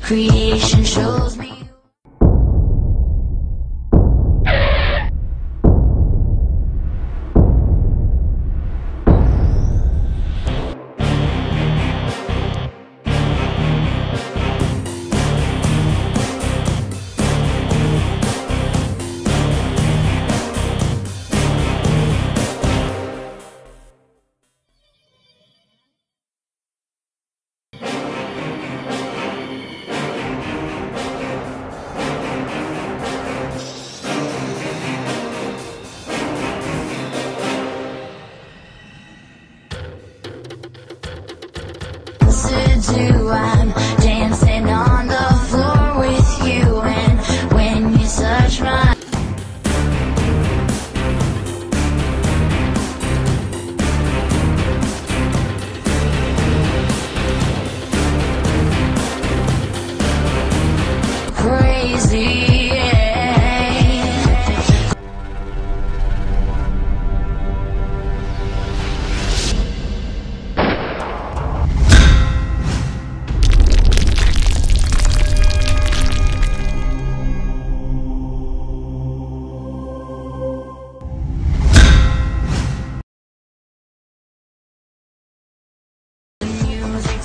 Creation shows me. I'm dancing on the floor with you, and when you touch my crazy.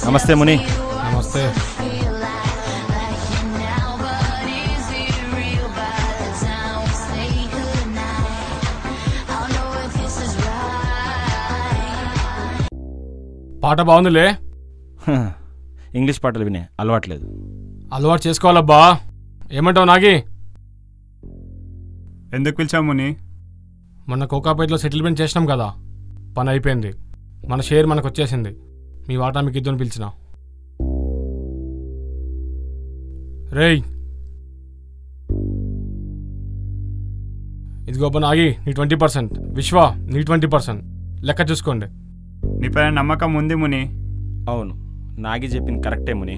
నమస్తే ముని. నమస్తే. పాట బాగుందిలే. English పాటలు వినే అలవాట్లేదు. అలవాటు చేసుకోవాలబ్బా. ఏమంటావు నాగి? ఎందుకు పిలిచావు ముని? మొన్న కోకాపేటలో సెటిల్మెంట్ చేసినాం కదా, పని అయిపోయింది, మన షేర్ మనకు వచ్చేసింది. మీ వాటా మీకు ఇద్దరు పిలిచిన. రేయ్ ఇదిగోబ్బా నాగి, నీ 20%, విశ్వ నీ 20%. లెక్క చూసుకోండి. నీ పైన నమ్మకం ఉంది ముని. అవును, నాగి చెప్పింది కరెక్టే ముని.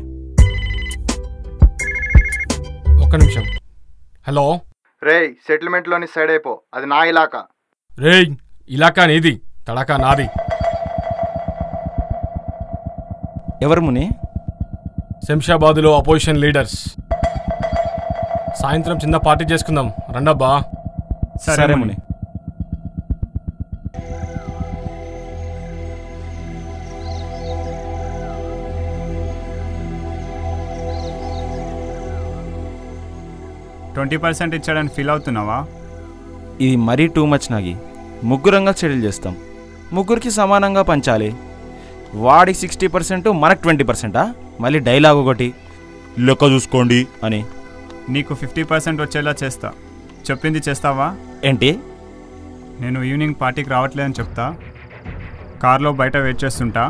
ఒక్క నిమిషం. హలో రేయ్, సెటిల్మెంట్లోని సైడ్ అయిపో, అది నా ఇలాకా. రేయ్, ఇలాకా నీది, తడాకా నాది. ఎవరు ముని? శంషాబాదులో అపోజిషన్ లీడర్స్. సాయంత్రం చిన్న పార్టీ చేసుకుందాం, రండబ్బా. సరే ముని. %20 ఇచ్చాడని ఫీల్ అవుతున్నావా? ఇది మరీ టూ మచ్ నాగి. ముగ్గురంగా సెటిల్ చేస్తాం, ముగ్గురికి సమానంగా పంచాలి. వాడికి 60%, మనకు 20%. మళ్ళీ డైలాగ్ ఒకటి, లెక్క చూసుకోండి అని. నీకు 50% వచ్చేలా చేస్తా. చెప్పింది చేస్తావా? ఏంటి? నేను ఈవినింగ్ పార్టీకి రావట్లేదని చెప్తా, కార్లో బయట వెయిట్ చేస్తుంటా.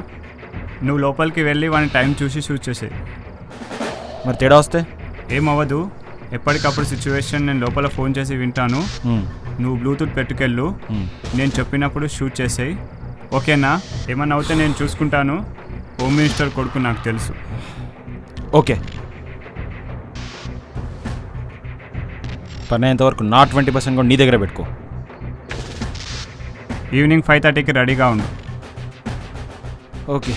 నువ్వు లోపలికి వెళ్ళి వాని టైం చూసి షూట్ చేసే. మరి తేడా వస్తే? ఏమవ్వదు, ఎప్పటికప్పుడు సిచ్యువేషన్ నేను లోపల ఫోన్ చేసి వింటాను. నువ్వు బ్లూటూత్ పెట్టుకెళ్ళు, నేను చెప్పినప్పుడు షూట్ చేసేయి. ఓకేనా? ఏమన్నా అవుతే నేను చూసుకుంటాను. హోమ్ మినిస్టర్ కొడుకు నాకు తెలుసు. ఓకే. పని అయ్యేంతవరకు నా 20% కూడా నీ దగ్గర పెట్టుకో. ఈవినింగ్ 5:30కి రెడీగా ఉండు. ఓకే.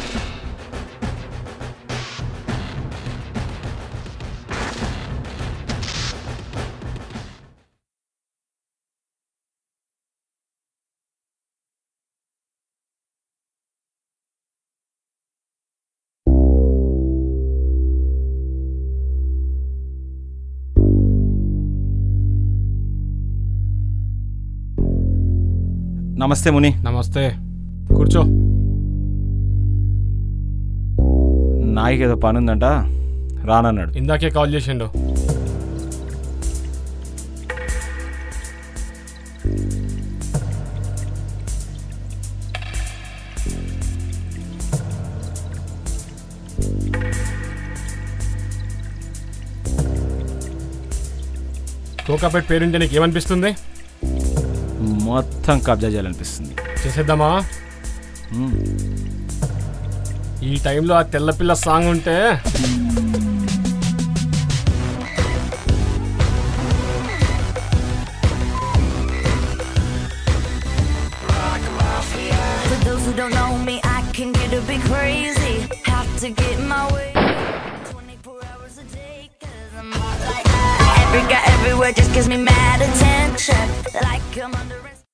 నమస్తే ముని. నమస్తే, కూర్చో. నాయకి ఏదో పని ఉందంట, రానన్నాడు. ఇందాకే కాల్ చేసిండు. కోకాపేట పేరుంటే నీకు ఏమనిపిస్తుంది? మొత్తం కబ్జా చేయాలనిపిస్తుంది. చేసేద్దామా? ఈ టైంలో ఆ తెల్లపిల్ల సాంగ్ ఉంటే For those who don't know me, I can get a bit crazy. Have to get my way 24 hours a day. every guy everywhere just gives me mad attention. Like I'm under arrest.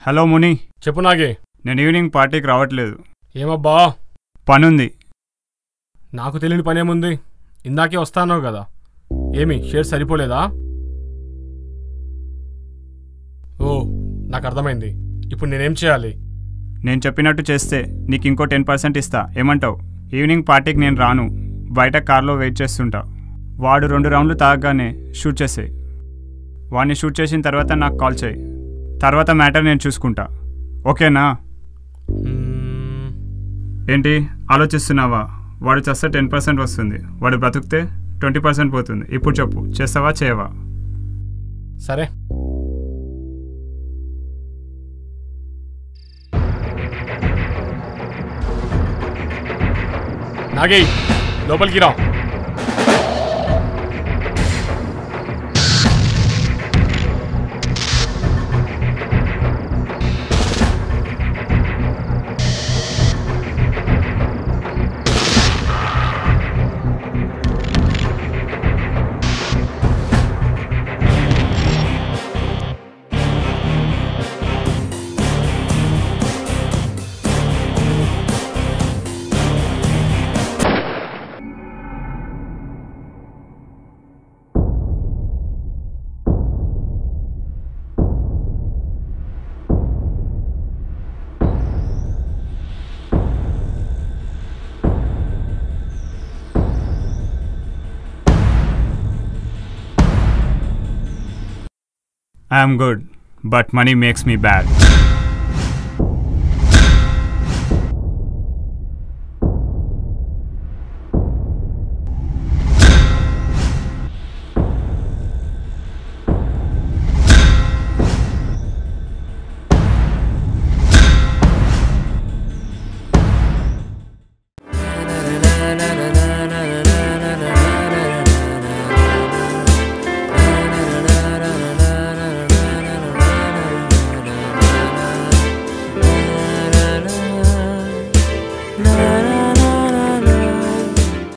Hello ముని, చెప్పు నాగే. నేను evening పార్టీకి రావట్లేదు. ఏమబ్బా? పనుంది. నాకు తెలియని పనేముంది? ఇందాకే వస్తానో కదా. ఏమి షేర్ సరిపోలేదా? ఓ, నాకు అర్థమైంది. ఇప్పుడు నేనేం చేయాలి? నేను చెప్పినట్టు చేస్తే నీకు ఇంకో 10% ఇస్తా. ఏమంటావు? ఈవినింగ్ పార్టీకి నేను రాను, బయట కార్లో వెయిట్ చేస్తుంటా. వాడు 2 రౌండ్లు తాగగానే షూట్ చేసేయి. వాడిని షూట్ చేసిన తర్వాత నాకు కాల్ చేయి. తర్వాత మ్యాటర్ నేను చూసుకుంటా. ఓకేనా? ఏంటి ఆలోచిస్తున్నావా? వాడు చేస్తే 10% వస్తుంది, వాడు బ్రతుకుతే 20% పోతుంది. ఇప్పుడు చెప్పు, చేస్తావా చేయవా? సరే. నాగే, లోపలికి రా. I am good, but money makes me bad.